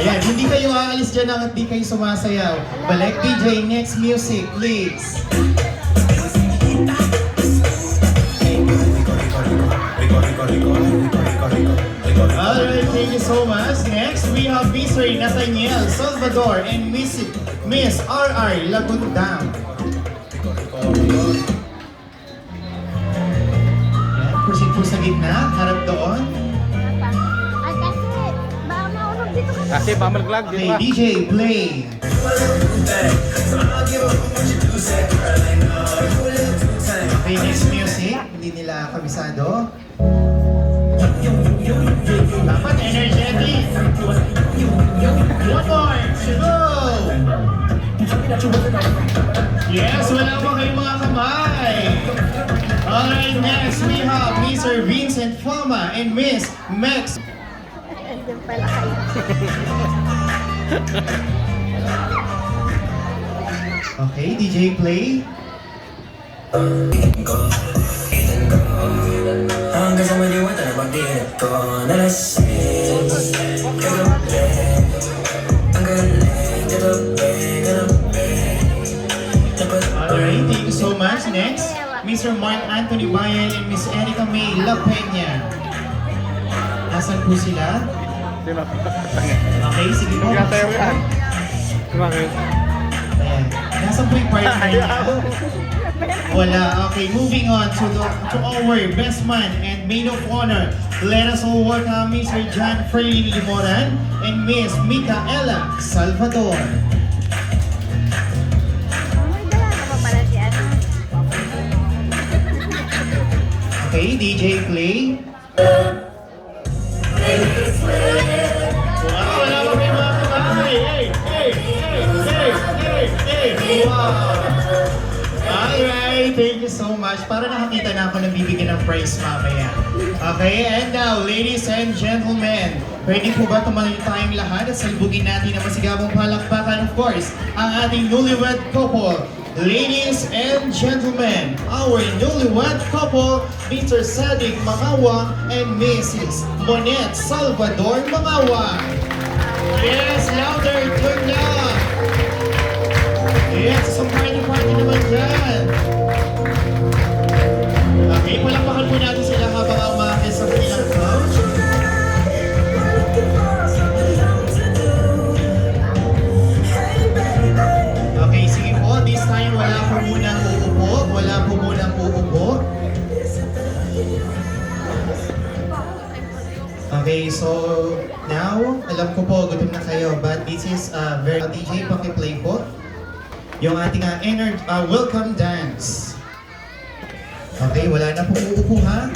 Ayan, hindi kayo aalis dyan hanggat di kayo sumasayaw. Balik DJ, next music, please. Alright, thank you so much. Next, we have Mr. Nathaniel Salvador and Miss R.R. Lagundang. Yan, proceed po sa gitna, harap doon. Ay, kasi, baka maulog dito kasi. Kasi pamalaglag, di Okay, ba? DJ, play. Okay, next music. Hindi nila kabisado. Dapat energetic. One more. Go! Yes, wala pa kayong mga kamay. Alright, next we have Mr. Vincent Fama and Miss Max. Andun pala kayo. Okay, DJ play. Hanggang sa maliwata na pagdilit ko nalasing kagabi, ang galing kagabi. Alright, thank you so much. Next, Mr. Mark Anthony Bayan and Miss Erica May La Peña. Nasaan po sila? Di ba? Okay, sige po. Magkatayo yan. Bakit? Ayan. Nasaan po yung partner niya? Wala. Okay, moving on to our best man and maid of honor. Let us all welcome Mr. John Frey Limoran and Miss Micaela Salvador. May dala naman pala si ano. Okay, DJ play. Wow, wala pa kayo mga kamay. Hey! Wow! Alright, thank you so much. Para nakakita na ako ng bibigyan ng prize mamaya. Okay, and now, ladies and gentlemen, pwede po ba tumayo tayong lahat at salbugin natin ang masigabong palakpakan, of course, ang ating newlywed couple. Ladies and gentlemen, our newlywed couple, Mr. Sadik Mangawa and Mrs. Monette Salvador Mangawa. Yes, louder, turn down. Yes, isang party naman dyan. Okay, palakpakan po natin sila habang umakit sa kanilang couch. Okay, sige po. This time, wala po munang uupo. Wala po munang uupo. Okay, so now, alam ko po, gutom na kayo. But this is very DJ, pakiplay po. Yung ating welcome dance. Okay, wala na pong uupo ha?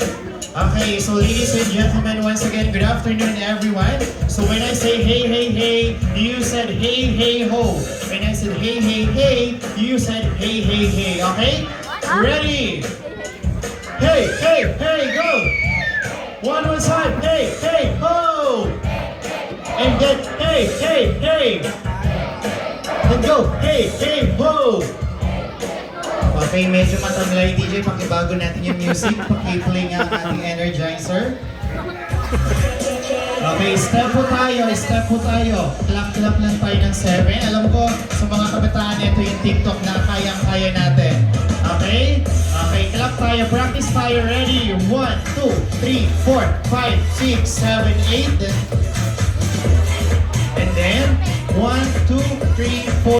Okay, so ladies and gentlemen, once again, good afternoon everyone. So when I say hey, hey, hey, you said hey, hey, ho. When I said hey, hey, hey, you said hey, hey, hey. Okay? Ready? Hey, hey, hey, go! One more time, hey, hey, ho! And then hey, hey, hey! And go, hey, hey, ho! Okay, medyo mataglay DJ, pakibago natin yung music, pakiplay nga ang ating energizer. Okay, step po tayo. Clap lang tayo ng 7. Alam ko, sa mga kabataan, ito yung TikTok na kayang-kaya natin. Okay? Okay, clap tayo, practice tayo, ready? 1, 2, 3, 4, 5, 6, 7, 8. And then, 1, 2, 3, 4.